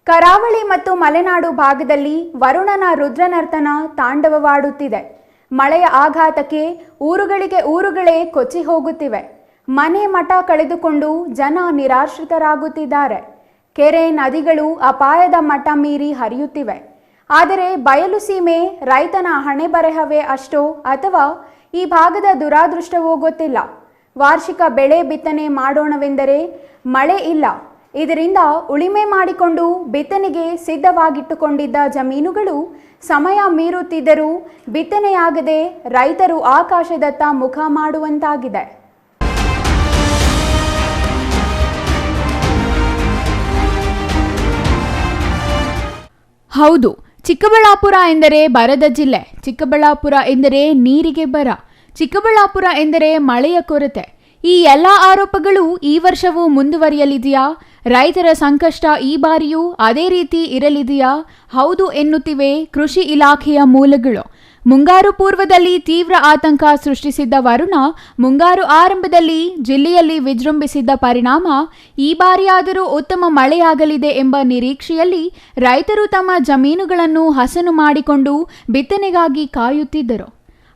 ಕರಾವಳಿ ಮತ್ತು ಮಲೆನಾಡು ಭಾಗದಲ್ಲಿ ವರುಣನ ರುದ್ರನರ್ತನ ತಾಂಡವವಾಡುತ್ತಿದೆ. ಮಳೆಯ ಆಘಾತಕ್ಕೆ ಊರುಗಳಿಗೆ ಊರುಗಳೇ ಕೊಚ್ಚಿ ಹೋಗುತ್ತಿವೆ. ಮನೆ ಮಠ ಕಳೆದುಕೊಂಡು ಜನ ನಿರಾಶ್ರಿತರಾಗುತ್ತಿದ್ದಾರೆ. ಕೆರೆ ನದಿಗಳು ಅಪಾಯದ ಮಟ್ಟ ಮೀರಿ ಹರಿಯುತ್ತಿವೆ. ಆದರೆ ಬಯಲು ಸೀಮೆ ರೈತನ ಹಣೆಬರಹವೇ ಅಷ್ಟೋ ಅಥವಾ ಈ ಭಾಗದ ದುರಾದೃಷ್ಟವೋ ಗೊತ್ತಿಲ್ಲ. ವಾರ್ಷಿಕ ಬೆಳೆ ಬಿತ್ತನೆ ಮಾಡೋಣವೆಂದರೆ ಮಳೆ ಇಲ್ಲ. ಇದರಿಂದ ಉಳಿಮೆ ಮಾಡಿಕೊಂಡು ಬಿತ್ತನೆಗೆ ಸಿದ್ಧವಾಗಿಟ್ಟುಕೊಂಡಿದ್ದ ಜಮೀನುಗಳು ಸಮಯ ಮೀರುತ್ತಿದ್ದರೂ ಬಿತ್ತನೆಯಾಗದೆ ರೈತರು ಆಕಾಶದತ್ತ ಮುಖ ಮಾಡುವಂತಾಗಿದೆ. ಹೌದು, ಚಿಕ್ಕಬಳ್ಳಾಪುರ ಎಂದರೆ ಬರದ ಜಿಲ್ಲೆ. ಚಿಕ್ಕಬಳ್ಳಾಪುರ ಎಂದರೆ ನೀರಿಗೆ ಬರ. ಚಿಕ್ಕಬಳ್ಳಾಪುರ ಎಂದರೆ ಮಳೆಯ ಕೊರತೆ. ಈ ಎಲ್ಲ ಆರೋಪಗಳು ಈ ವರ್ಷವೂ ಮುಂದುವರಿಯಲಿದೆಯಾ? ರೈತರ ಸಂಕಷ್ಟ ಈ ಬಾರಿಯೂ ಅದೇ ರೀತಿ ಇರಲಿದೆಯಾ? ಹೌದು ಎನ್ನುತ್ತಿವೆ ಕೃಷಿ ಇಲಾಖೆಯ ಮೂಲಗಳು. ಮುಂಗಾರು ಪೂರ್ವದಲ್ಲಿ ತೀವ್ರ ಆತಂಕ ಸೃಷ್ಟಿಸಿದ್ದ ವರುಣ ಮುಂಗಾರು ಆರಂಭದಲ್ಲಿ ಜಿಲ್ಲೆಯಲ್ಲಿ ವಿಜೃಂಭಿಸಿದ್ದ ಪರಿಣಾಮ ಈ ಬಾರಿಯಾದರೂ ಉತ್ತಮ ಮಳೆಯಾಗಲಿದೆ ಎಂಬ ನಿರೀಕ್ಷೆಯಲ್ಲಿ ರೈತರು ತಮ್ಮ ಜಮೀನುಗಳನ್ನು ಹಸನು ಮಾಡಿಕೊಂಡು ಬಿತ್ತನೆಗಾಗಿ ಕಾಯುತ್ತಿದ್ದರು.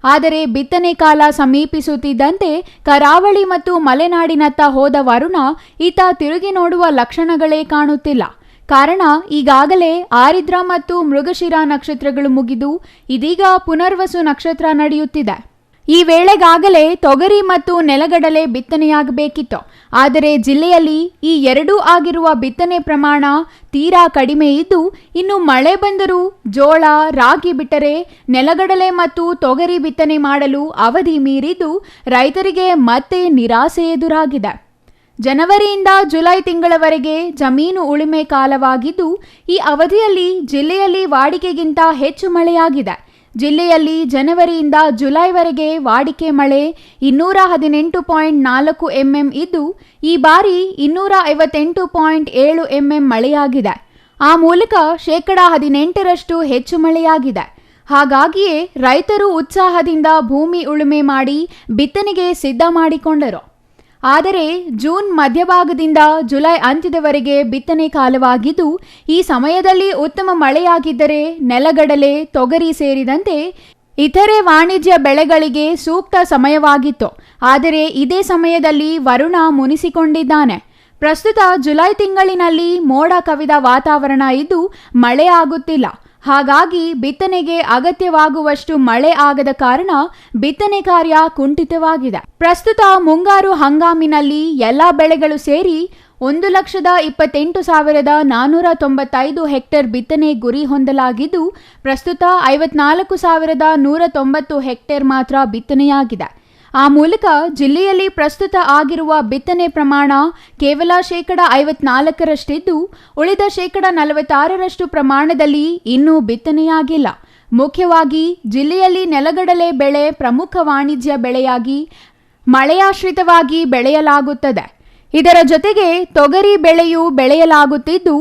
ಆದರೆ ಬಿತ್ತನೆ ಕಾಲ ಸಮೀಪಿಸುತ್ತಿದ್ದಂತೆ ಕರಾವಳಿ ಮತ್ತು ಮಲೆನಾಡಿನತ್ತ ಹೋದ ವರುಣ ಈತ ತಿರುಗಿ ನೋಡುವ ಲಕ್ಷಣಗಳೇ ಕಾಣುತ್ತಿಲ್ಲ. ಕಾರಣ ಈಗಾಗಲೇ ಆರಿದ್ರ ಮತ್ತು ಮೃಗಶಿರ ನಕ್ಷತ್ರಗಳು ಮುಗಿದು ಇದೀಗ ಪುನರ್ವಸು ನಕ್ಷತ್ರ ನಡೆಯುತ್ತಿದೆ. ಈ ವೇಳೆಗಾಗಲೇ ತೊಗರಿ ಮತ್ತು ನೆಲಗಡಲೆ ಬಿತ್ತನೆಯಾಗಬೇಕಿತ್ತು. ಆದರೆ ಜಿಲ್ಲೆಯಲ್ಲಿ ಈ ಎರಡೂ ಆಗಿರುವ ಬಿತ್ತನೆ ಪ್ರಮಾಣ ತೀರಾ ಕಡಿಮೆ ಇದ್ದು, ಇನ್ನು ಮಳೆ ಬಂದರೂ ಜೋಳ, ರಾಗಿ ಬಿಟ್ಟರೆ ನೆಲಗಡಲೆ ಮತ್ತು ತೊಗರಿ ಬಿತ್ತನೆ ಮಾಡಲು ಅವಧಿ ಮೀರಿದ್ದು ರೈತರಿಗೆ ಮತ್ತೆ ನಿರಾಸೆ ಎದುರಾಗಿದೆ. ಜನವರಿಯಿಂದ ಜುಲೈ ತಿಂಗಳವರೆಗೆ ಜಮೀನು ಉಳುಮೆ ಕಾಲವಾಗಿದ್ದು, ಈ ಅವಧಿಯಲ್ಲಿ ಜಿಲ್ಲೆಯಲ್ಲಿ ವಾಡಿಕೆಗಿಂತ ಹೆಚ್ಚು ಮಳೆಯಾಗಿದೆ. ಜಿಲ್ಲೆಯಲ್ಲಿ ಜನವರಿಯಿಂದ ಜುಲೈವರೆಗೆ ವಾಡಿಕೆ ಮಳೆ 218.4 ಎಂಎಂ ಇದ್ದು, ಈ ಬಾರಿ 258.7 ಎಂಎಂ ಮಳೆಯಾಗಿದೆ. ಆ ಮೂಲಕ 18% ಹೆಚ್ಚು ಮಳೆಯಾಗಿದೆ. ಹಾಗಾಗಿಯೇ ರೈತರು ಉತ್ಸಾಹದಿಂದ ಭೂಮಿ ಉಳುಮೆ ಮಾಡಿ ಬಿತ್ತನೆಗೆ ಸಿದ್ಧ ಮಾಡಿಕೊಂಡರು. ಆದರೆ ಜೂನ್ ಮಧ್ಯಭಾಗದಿಂದ ಜುಲೈ ಅಂತ್ಯದವರೆಗೆ ಬಿತ್ತನೆ ಕಾಲವಾಗಿದ್ದು, ಈ ಸಮಯದಲ್ಲಿ ಉತ್ತಮ ಮಳೆಯಾಗಿದ್ದರೆ ನೆಲಗಡಲೆ, ತೊಗರಿ ಸೇರಿದಂತೆ ಇತರೆ ವಾಣಿಜ್ಯ ಬೆಳೆಗಳಿಗೆ ಸೂಕ್ತ ಸಮಯವಾಗಿತ್ತು. ಆದರೆ ಇದೇ ಸಮಯದಲ್ಲಿ ವರುಣ ಮುನಿಸಿಕೊಂಡಿದ್ದಾನೆ. ಪ್ರಸ್ತುತ ಜುಲೈ ತಿಂಗಳಿನಲ್ಲಿ ಮೋಡ ಕವಿದ ವಾತಾವರಣ ಇದ್ದು ಮಳೆ ಆಗುತ್ತಿಲ್ಲ. ಹಾಗಾಗಿ ಬಿತ್ತನೆಗೆ ಅಗತ್ಯವಾಗುವಷ್ಟು ಮಳೆ ಆಗದ ಕಾರಣ ಬಿತ್ತನೆ ಕಾರ್ಯ ಕುಂಠಿತವಾಗಿದೆ. ಪ್ರಸ್ತುತ ಮುಂಗಾರು ಹಂಗಾಮಿನಲ್ಲಿ ಎಲ್ಲ ಬೆಳೆಗಳು ಸೇರಿ 1,28,495 ಹೆಕ್ಟೇರ್ ಬಿತ್ತನೆ ಗುರಿ ಹೊಂದಲಾಗಿದ್ದು, ಪ್ರಸ್ತುತ 54,190 ಹೆಕ್ಟೇರ್ ಮಾತ್ರ ಬಿತ್ತನೆಯಾಗಿದೆ. ಆ ಮೂಲಕ ಜಿಲ್ಲೆಯಲ್ಲಿ ಪ್ರಸ್ತುತ ಆಗಿರುವ ಬಿತ್ತನೆ ಪ್ರಮಾಣ ಕೇವಲ 54%, ಉಳಿದ 46% ಪ್ರಮಾಣದಲ್ಲಿ ಇನ್ನೂ ಬಿತ್ತನೆಯಾಗಿಲ್ಲ. ಮುಖ್ಯವಾಗಿ ಜಿಲ್ಲೆಯಲ್ಲಿ ನೆಲಗಡಲೆ ಬೆಳೆ ಪ್ರಮುಖ ವಾಣಿಜ್ಯ ಬೆಳೆಯಾಗಿ ಮಳೆಯಾಶ್ರಿತವಾಗಿ ಬೆಳೆಯಲಾಗುತ್ತದೆ. ಇದರ ಜೊತೆಗೆ ತೊಗರಿ ಬೆಳೆಯೂ ಬೆಳೆಯಲಾಗುತ್ತಿದ್ದು,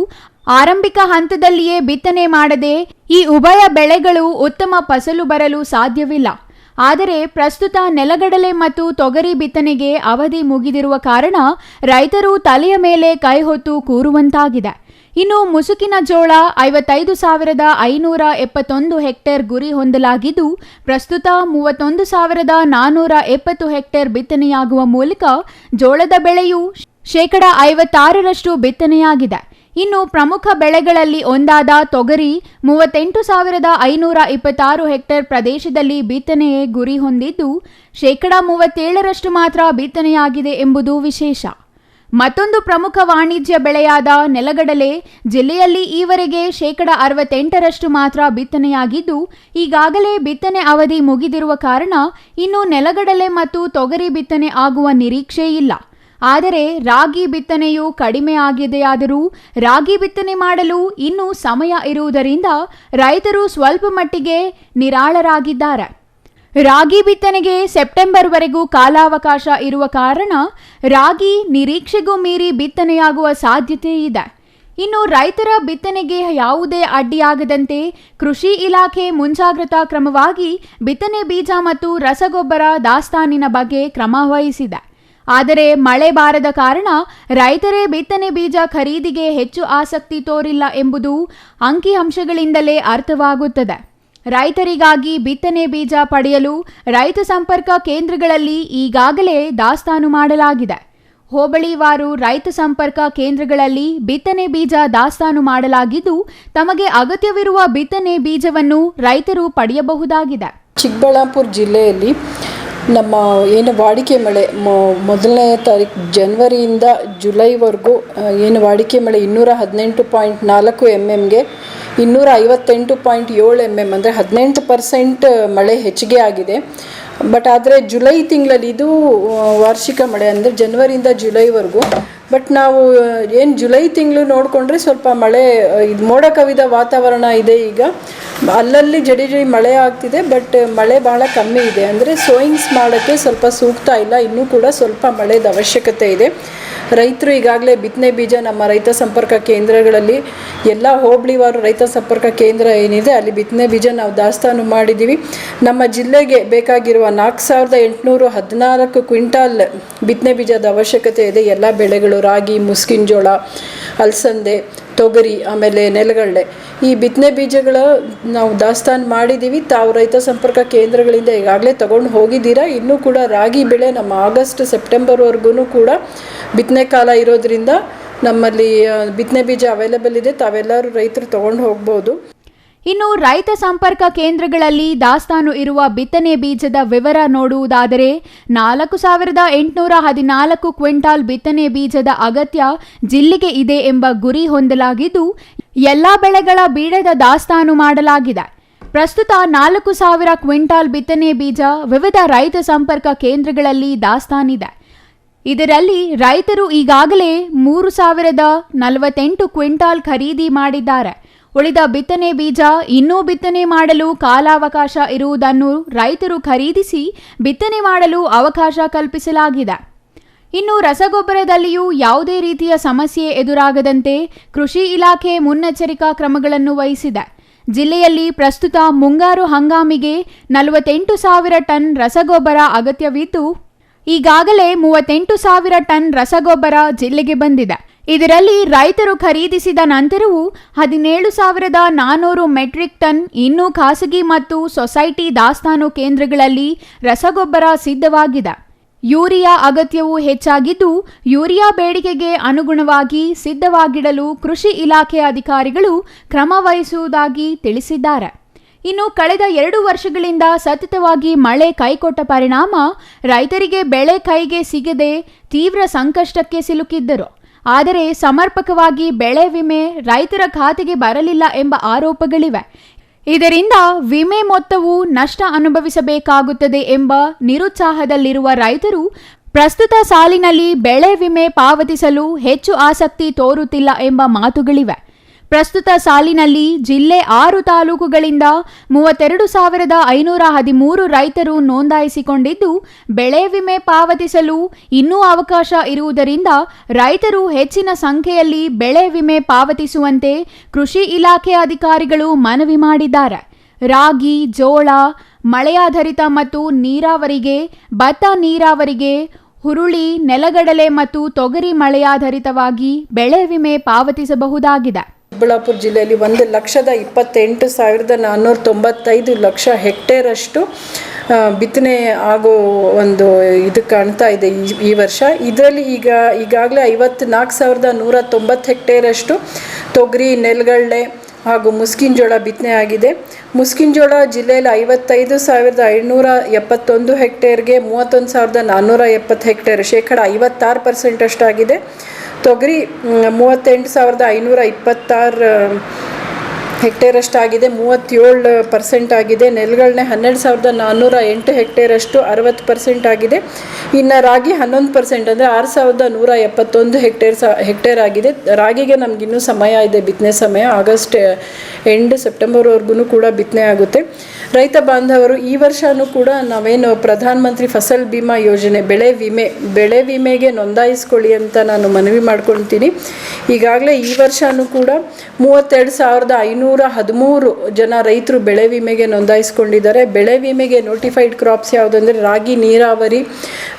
ಆರಂಭಿಕ ಹಂತದಲ್ಲಿಯೇ ಬಿತ್ತನೆ ಮಾಡದೆ ಈ ಉಭಯ ಬೆಳೆಗಳು ಉತ್ತಮ ಫಸಲು ಬರಲು ಸಾಧ್ಯವಿಲ್ಲ. ಆದರೆ ಪ್ರಸ್ತುತ ನೆಲಗಡಲೆ ಮತ್ತು ತೊಗರಿ ಬಿತ್ತನೆಗೆ ಅವಧಿ ಮುಗಿದಿರುವ ಕಾರಣ ರೈತರು ತಲೆಯ ಮೇಲೆ ಕೈ ಹೊತ್ತು ಕೂರುವಂತಾಗಿದೆ. ಇನ್ನು ಮುಸುಕಿನ ಜೋಳ 55,571 ಹೆಕ್ಟೇರ್ ಗುರಿ ಹೊಂದಲಾಗಿದ್ದು, ಪ್ರಸ್ತುತ 31,470 ಹೆಕ್ಟೇರ್ ಬಿತ್ತನೆಯಾಗುವ ಮೂಲಕ ಜೋಳದ ಬೆಳೆಯು 56% ಬಿತ್ತನೆಯಾಗಿದೆ. ಇನ್ನು ಪ್ರಮುಖ ಬೆಳೆಗಳಲ್ಲಿ ಒಂದಾದ ತೊಗರಿ 38,526 ಹೆಕ್ಟೇರ್ ಪ್ರದೇಶದಲ್ಲಿ ಬಿತ್ತನೆಯೇ ಗುರಿ ಹೊಂದಿದ್ದು, 37% ಮಾತ್ರ ಬಿತ್ತನೆಯಾಗಿದೆ ಎಂಬುದು ವಿಶೇಷ. ಮತ್ತೊಂದು ಪ್ರಮುಖ ವಾಣಿಜ್ಯ ಬೆಳೆಯಾದ ನೆಲಗಡಲೆ ಜಿಲ್ಲೆಯಲ್ಲಿ ಈವರೆಗೆ 68% ಮಾತ್ರ ಬಿತ್ತನೆಯಾಗಿದ್ದು, ಈಗಾಗಲೇ ಬಿತ್ತನೆ ಅವಧಿ ಮುಗಿದಿರುವ ಕಾರಣ ಇನ್ನು ನೆಲಗಡಲೆ ಮತ್ತು ತೊಗರಿ ಬಿತ್ತನೆ ಆಗುವ ನಿರೀಕ್ಷೆ ಇಲ್ಲ. ಆದರೆ ರಾಗಿ ಬಿತ್ತನೆಯೂ ಕಡಿಮೆ ಆಗಿದೆಯಾದರೂ ರಾಗಿ ಬಿತ್ತನೆ ಮಾಡಲು ಇನ್ನೂ ಸಮಯ ಇರುವುದರಿಂದ ರೈತರು ಸ್ವಲ್ಪ ಮಟ್ಟಿಗೆ ನಿರಾಳರಾಗಿದ್ದಾರೆ. ರಾಗಿ ಬಿತ್ತನೆಗೆ ಸೆಪ್ಟೆಂಬರ್ವರೆಗೂ ಕಾಲಾವಕಾಶ ಇರುವ ಕಾರಣ ರಾಗಿ ನಿರೀಕ್ಷೆಗೂ ಮೀರಿ ಬಿತ್ತನೆಯಾಗುವ ಸಾಧ್ಯತೆ ಇದೆ. ಇನ್ನು ರೈತರ ಬಿತ್ತನೆಗೆ ಯಾವುದೇ ಅಡ್ಡಿಯಾಗದಂತೆ ಕೃಷಿ ಇಲಾಖೆ ಮುಂಜಾಗ್ರತಾ ಕ್ರಮವಾಗಿ ಬಿತ್ತನೆ ಬೀಜ ಮತ್ತು ರಸಗೊಬ್ಬರ ದಾಸ್ತಾನಿನ ಬಗ್ಗೆ ಕ್ರಮ ವಹಿಸಿದೆ. ಆದರೆ ಮಳೆ ಬಾರದ ಕಾರಣ ರೈತರೇ ಬಿತ್ತನೆ ಬೀಜ ಖರೀದಿಗೆ ಹೆಚ್ಚು ಆಸಕ್ತಿ ತೋರಿಲ್ಲ ಎಂಬುದು ಅಂಕಿಅಂಶಗಳಿಂದಲೇ ಅರ್ಥವಾಗುತ್ತದೆ. ರೈತರಿಗಾಗಿ ಬಿತ್ತನೆ ಬೀಜ ಪಡೆಯಲು ರೈತ ಸಂಪರ್ಕ ಕೇಂದ್ರಗಳಲ್ಲಿ ಈಗಾಗಲೇ ದಾಸ್ತಾನು ಮಾಡಲಾಗಿದೆ. ಹೋಬಳಿವಾರು ರೈತ ಸಂಪರ್ಕ ಕೇಂದ್ರಗಳಲ್ಲಿ ಬಿತ್ತನೆ ಬೀಜ ದಾಸ್ತಾನು ಮಾಡಲಾಗಿದ್ದು, ತಮಗೆ ಅಗತ್ಯವಿರುವ ಬಿತ್ತನೆ ಬೀಜವನ್ನು ರೈತರು ಪಡೆಯಬಹುದಾಗಿದೆ. ಚಿಕ್ಕಬಳ್ಳಾಪುರ ಜಿಲ್ಲೆಯಲ್ಲಿ ನಮ್ಮ ಏನು ವಾಡಿಕೆ ಮಳೆ ಮೊದಲನೇ ತಾರೀಕು ಜನವರಿಯಿಂದ ಜುಲೈವರೆಗೂ ಏನು ವಾಡಿಕೆ ಮಳೆ 218.4 MMಗೆ 258.7 MM ಅಂದರೆ 18% ಮಳೆ ಹೆಚ್ಚಿಗೆ ಆಗಿದೆ. ಬಟ್ ಆದರೆ ಜುಲೈ ತಿಂಗಳಲ್ಲಿ ಇದು ವಾರ್ಷಿಕ ಮಳೆ ಅಂದರೆ ಜನವರಿಯಿಂದ ಜುಲೈವರೆಗೂ. ಬಟ್ ನಾವು ಏನು ಜುಲೈ ತಿಂಗಳು ನೋಡಿಕೊಂಡ್ರೆ ಸ್ವಲ್ಪ ಮಳೆ ಇದು ಮೋಡ ಕವಿದ ವಾತಾವರಣ ಇದೆ. ಈಗ ಅಲ್ಲಲ್ಲಿ ಜಡಿ ಮಳೆ ಆಗ್ತಿದೆ, ಬಟ್ ಮಳೆ ಬಹಳ ಕಮ್ಮಿ ಇದೆ. ಅಂದರೆ ಸೋಯಿಂಗ್ಸ್ ಮಾಡೋಕ್ಕೆ ಸ್ವಲ್ಪ ಸೂಕ್ತ ಇಲ್ಲ, ಇನ್ನೂ ಕೂಡ ಸ್ವಲ್ಪ ಮಳೆದ ಅವಶ್ಯಕತೆ ಇದೆ. ರೈತರು ಈಗಾಗಲೇ ಬಿತ್ತನೆ ಬೀಜ ನಮ್ಮ ರೈತ ಸಂಪರ್ಕ ಕೇಂದ್ರಗಳಲ್ಲಿ ಎಲ್ಲ ಹೋಬಳಿವಾರು ರೈತ ಸಂಪರ್ಕ ಕೇಂದ್ರ ಏನಿದೆ ಅಲ್ಲಿ ಬಿತ್ತನೆ ಬೀಜ ನಾವು ದಾಸ್ತಾನು ಮಾಡಿದ್ದೀವಿ. ನಮ್ಮ ಜಿಲ್ಲೆಗೆ ಬೇಕಾಗಿರುವ 4814 ಕ್ವಿಂಟಾಲ್ ಬಿತ್ತನೆ ಬೀಜದ ಅವಶ್ಯಕತೆ ಇದೆ. ಎಲ್ಲ ಬೆಳೆಗಳು ರಾಗಿ, ಮುಸ್ಕಿನ ಜೋಳ, ಅಲಸಂದೆ, ತೊಗರಿ, ಆಮೇಲೆ ನೆಲಗಡಲೆ ಈ ಬಿತ್ತನೆ ಬೀಜಗಳ ನಾವು ದಾಸ್ತಾನು ಮಾಡಿದ್ದೀವಿ. ತಾವು ರೈತ ಸಂಪರ್ಕ ಕೇಂದ್ರಗಳಿಂದ ಈಗಾಗಲೇ ತಗೊಂಡು ಹೋಗಿದ್ದೀರಾ. ಇನ್ನೂ ಕೂಡ ರಾಗಿ ಬೆಳೆ ನಮ್ಮ ಆಗಸ್ಟ್ ಸೆಪ್ಟೆಂಬರ್ವರೆಗೂ ಕೂಡ ಬಿತ್ತನೆ ಕಾಲ ಇರೋದ್ರಿಂದ ನಮ್ಮಲ್ಲಿ ಬಿತ್ತನೆ ಬೀಜ ಅವೈಲೇಬಲ್ ಇದೆ. ತಾವೆಲ್ಲರೂ ರೈತರು ತಗೊಂಡು ಹೋಗ್ಬೋದು. ಇನ್ನು ರೈತ ಸಂಪರ್ಕ ಕೇಂದ್ರಗಳಲ್ಲಿ ದಾಸ್ತಾನು ಇರುವ ಬಿತ್ತನೆ ಬೀಜದ ವಿವರ ನೋಡುವುದಾದರೆ 4814 ಕ್ವಿಂಟಾಲ್ ಬಿತ್ತನೆ ಬೀಜದ ಅಗತ್ಯ ಜಿಲ್ಲೆಗೆ ಇದೆ ಎಂಬ ಗುರಿ ಹೊಂದಲಾಗಿದ್ದು, ಎಲ್ಲಾ ಬೆಳೆಗಳ ಬೀಡದ ದಾಸ್ತಾನು ಮಾಡಲಾಗಿದೆ. ಪ್ರಸ್ತುತ 4000 ಕ್ವಿಂಟಾಲ್ ಬಿತ್ತನೆ ಬೀಜ ವಿವಿಧ ರೈತ ಸಂಪರ್ಕ ಕೇಂದ್ರಗಳಲ್ಲಿ ದಾಸ್ತಾನಿದೆ. ಇದರಲ್ಲಿ ರೈತರು ಈಗಾಗಲೇ 3048 ಕ್ವಿಂಟಾಲ್ ಖರೀದಿ ಮಾಡಿದ್ದಾರೆ. ಉಳಿದ ಬಿತ್ತನೆ ಬೀಜ ಇನ್ನೂ ಬಿತ್ತನೆ ಮಾಡಲು ಕಾಲಾವಕಾಶ ಇರುವುದನ್ನು ರೈತರು ಖರೀದಿಸಿ ಬಿತ್ತನೆ ಮಾಡಲು ಅವಕಾಶ ಕಲ್ಪಿಸಲಾಗಿದೆ. ಇನ್ನು ರಸಗೊಬ್ಬರದಲ್ಲಿಯೂ ಯಾವುದೇ ರೀತಿಯ ಸಮಸ್ಯೆ ಎದುರಾಗದಂತೆ ಕೃಷಿ ಇಲಾಖೆ ಮುನ್ನೆಚ್ಚರಿಕಾ ಕ್ರಮಗಳನ್ನು ವಹಿಸಿದೆ. ಜಿಲ್ಲೆಯಲ್ಲಿ ಪ್ರಸ್ತುತ ಮುಂಗಾರು ಹಂಗಾಮಿಗೆ 48,000 ಟನ್ ರಸಗೊಬ್ಬರ ಅಗತ್ಯವಿದ್ದು, ಈಗಾಗಲೇ 38,000 ಟನ್ ರಸಗೊಬ್ಬರ ಜಿಲ್ಲೆಗೆ ಬಂದಿದೆ. ಇದರಲ್ಲಿ ರೈತರು ಖರೀದಿಸಿದ ನಂತರವೂ 17,400 ಮೆಟ್ರಿಕ್ ಟನ್ ಇನ್ನೂ ಖಾಸಗಿ ಮತ್ತು ಸೊಸೈಟಿ ದಾಸ್ತಾನು ಕೇಂದ್ರಗಳಲ್ಲಿ ರಸಗೊಬ್ಬರ ಸಿದ್ಧವಾಗಿದೆ. ಯೂರಿಯಾ ಅಗತ್ಯವೂ ಹೆಚ್ಚಾಗಿದ್ದು, ಯೂರಿಯಾ ಬೇಡಿಕೆಗೆ ಅನುಗುಣವಾಗಿ ಸಿದ್ಧವಾಗಿಡಲು ಕೃಷಿ ಇಲಾಖೆ ಅಧಿಕಾರಿಗಳು ಕ್ರಮ ವಹಿಸುವುದಾಗಿ ತಿಳಿಸಿದ್ದಾರೆ. ಇನ್ನು ಕಳೆದ 2 ವರ್ಷಗಳಿಂದ ಸತತವಾಗಿ ಮಳೆ ಕೈಕೊಟ್ಟ ಪರಿಣಾಮ ರೈತರಿಗೆ ಬೆಳೆ ಕೈಗೆ ಸಿಗದೆ ತೀವ್ರ ಸಂಕಷ್ಟಕ್ಕೆ ಸಿಲುಕಿದ್ದರು. ಆದರೆ ಸಮರ್ಪಕವಾಗಿ ಬೆಳೆ ವಿಮೆ ರೈತರ ಖಾತೆಗೆ ಬರಲಿಲ್ಲ ಎಂಬ ಆರೋಪಗಳಿವೆ. ಇದರಿಂದ ವಿಮೆ ಮೊತ್ತವು ನಷ್ಟ ಅನುಭವಿಸಬೇಕಾಗುತ್ತದೆ ಎಂಬ ನಿರುತ್ಸಾಹದಲ್ಲಿರುವ ರೈತರು ಪ್ರಸ್ತುತ ಸಾಲಿನಲ್ಲಿ ಬೆಳೆ ವಿಮೆ ಪಾವತಿಸಲು ಹೆಚ್ಚು ಆಸಕ್ತಿ ತೋರುತ್ತಿಲ್ಲ ಎಂಬ ಮಾತುಗಳಿವೆ. ಪ್ರಸ್ತುತ ಸಾಲಿನಲ್ಲಿ ಜಿಲ್ಲೆ 6 ತಾಲೂಕುಗಳಿಂದ 32,513 ರೈತರು ನೋಂದಾಯಿಸಿಕೊಂಡಿದ್ದು, ಬೆಳೆ ವಿಮೆ ಪಾವತಿಸಲು ಇನ್ನೂ ಅವಕಾಶ ಇರುವುದರಿಂದ ರೈತರು ಹೆಚ್ಚಿನ ಸಂಖ್ಯೆಯಲ್ಲಿ ಬೆಳೆ ವಿಮೆ ಪಾವತಿಸುವಂತೆ ಕೃಷಿ ಇಲಾಖೆ ಅಧಿಕಾರಿಗಳು ಮನವಿ ಮಾಡಿದ್ದಾರೆ. ರಾಗಿ, ಜೋಳ, ಮಳೆಯಾಧಾರಿತ ಮತ್ತು ನೀರಾವರಿಗೆ, ಭತ್ತ ನೀರಾವರಿಗೆ, ಹುರುಳಿ, ನೆಲಗಡಲೆ ಮತ್ತು ತೊಗರಿ ಮಳೆಯಾಧಾರಿತವಾಗಿ ಬೆಳೆ ವಿಮೆ ಪಾವತಿಸಬಹುದಾಗಿದೆ. ಚಿಕ್ಕಬಳ್ಳಾಪುರ ಜಿಲ್ಲೆಯಲ್ಲಿ 1,28,495 ಲಕ್ಷ ಹೆಕ್ಟೇರಷ್ಟು ಬಿತ್ತನೆ ಆಗೋ ಒಂದು ಇದು ಕಾಣ್ತಾ ಇದೆ ಈ ವರ್ಷ. ಇದರಲ್ಲಿ ಈಗಾಗಲೇ 54,190 ಹೆಕ್ಟೇರಷ್ಟು ತೊಗರಿ, ನೆಲಗಡಲೆ ಹಾಗೂ ಮುಸ್ಕಿನ ಜೋಳ ಬಿತ್ತನೆ ಆಗಿದೆ. ಮುಸ್ಕಿನ ಜೋಳ ಜಿಲ್ಲೆಯಲ್ಲಿ 55,571 ಹೆಕ್ಟೇರ್ಗೆ 31,470 ಹೆಕ್ಟೇರ್, ಶೇಕಡ 56% ಅಷ್ಟಾಗಿದೆ. ತೊಗರಿ 38,526 ಹೆಕ್ಟೇರಷ್ಟಾಗಿದೆ, 37% ಆಗಿದೆ. ನೆಲಗಡಲೆ 12,408 ಹೆಕ್ಟೇರಷ್ಟು, 60% ಆಗಿದೆ. ಇನ್ನು ರಾಗಿ 11% ಅಂದರೆ 6,171 ಹೆಕ್ಟೇರ್ ಆಗಿದೆ. ರಾಗಿಗೆ ನಮಗಿನ್ನೂ ಸಮಯ ಇದೆ, ಬಿತ್ತನೆ ಸಮಯ ಆಗಸ್ಟ್ ಎಂಡ್ ಸೆಪ್ಟೆಂಬರ್ವರೆಗೂ ಕೂಡ ಬಿತ್ತನೆ ಆಗುತ್ತೆ. ರೈತ ಬಾಂಧವರು ಈ ವರ್ಷವೂ ಕೂಡ ನಾವೇನು ಪ್ರಧಾನ ಮಂತ್ರಿ ಫಸಲ್ ಬಿಮಾ ಯೋಜನೆ ಬೆಳೆ ವಿಮೆಗೆ ನೋಂದಾಯಿಸ್ಕೊಳ್ಳಿ ಅಂತ ನಾನು ಮನವಿ ಮಾಡ್ಕೊಳ್ತೀನಿ. ಈಗಾಗಲೇ ಈ ವರ್ಷವೂ ಕೂಡ 32,513 ಜನ ರೈತರು ಬೆಳೆ ವಿಮೆಗೆ ನೋಂದಾಯಿಸ್ಕೊಂಡಿದ್ದಾರೆ. ಬೆಳೆ ವಿಮೆಗೆ ನೋಟಿಫೈಡ್ ಕ್ರಾಪ್ಸ್ ಯಾವುದಂದರೆ ರಾಗಿ ನೀರಾವರಿ,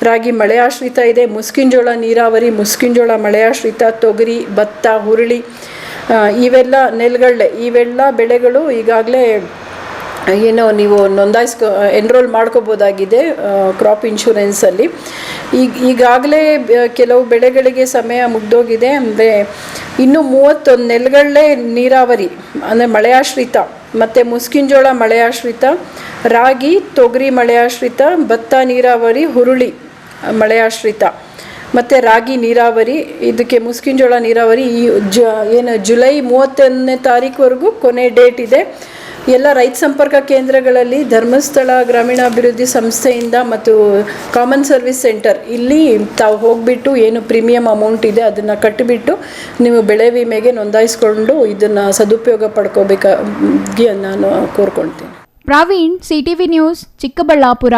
ರಾಗಿ ಮಳೆಯಾಶ್ರಿತ ಇದೆ, ಮುಸ್ಕಿಂಜೋಳ ನೀರಾವರಿ, ಮುಸ್ಕಿಂಜೋಳ ಮಳೆಯಾಶ್ರಿತ, ತೊಗರಿ, ಭತ್ತ, ಹುರುಳಿ, ಇವೆಲ್ಲ ಇವೆಲ್ಲ ಬೆಳೆಗಳು ಈಗಾಗಲೇ ಏನೋ ನೀವು ಎನ್ರೋಲ್ ಮಾಡ್ಕೋಬೋದಾಗಿದೆ ಕ್ರಾಪ್ ಇನ್ಶೂರೆನ್ಸಲ್ಲಿ. ಈಗಾಗಲೇ ಕೆಲವು ಬೆಳೆಗಳಿಗೆ ಸಮಯ ಮುಗ್ದೋಗಿದೆ. ಅಂದರೆ ಇನ್ನೂ 31 ನೆಲಗಳಲ್ಲೇ ನೀರಾವರಿ ಅಂದರೆ ಮಳೆಯಾಶ್ರಿತ, ಮತ್ತು ಮುಸ್ಕಿಂಜೋಳ ಮಳೆಯಾಶ್ರಿತ, ರಾಗಿ, ತೊಗರಿ ಮಳೆಯಾಶ್ರಿತ, ಭತ್ತ ನೀರಾವರಿ, ಹುರುಳಿ ಮಳೆಯಾಶ್ರಿತ, ಮತ್ತು ರಾಗಿ ನೀರಾವರಿ, ಇದಕ್ಕೆ ಮುಸ್ಕಿಂಜೋಳ ನೀರಾವರಿ ಜುಲೈ 31ನೇ ತಾರೀಕುವರೆಗೂ ಕೊನೆ ಡೇಟ್ ಇದೆ. ಎಲ್ಲ ರೈತ ಸಂಪರ್ಕ ಕೇಂದ್ರಗಳಲ್ಲಿ ಧರ್ಮಸ್ಥಳ ಗ್ರಾಮೀಣಾಭಿವೃದ್ಧಿ ಸಂಸ್ಥೆಯಿಂದ ಮತ್ತು ಕಾಮನ್ ಸರ್ವಿಸ್ ಸೆಂಟರ್ ಇಲ್ಲಿ ತಾವು ಹೋಗಿಬಿಟ್ಟು ಏನು ಪ್ರೀಮಿಯಂ ಅಮೌಂಟ್ ಇದೆ ಅದನ್ನು ಕಟ್ಟಿಬಿಟ್ಟು ನೀವು ಬೆಳೆ ವಿಮೆಗೆ ನೋಂದಾಯಿಸ್ಕೊಂಡು ಇದನ್ನು ಸದುಪಯೋಗ ಪಡ್ಕೋಬೇಕಾಗಿ ನಾನು ಕೋರ್ಕೊಳ್ತೀನಿ. Praveen, CTV news, Chikkaballapur.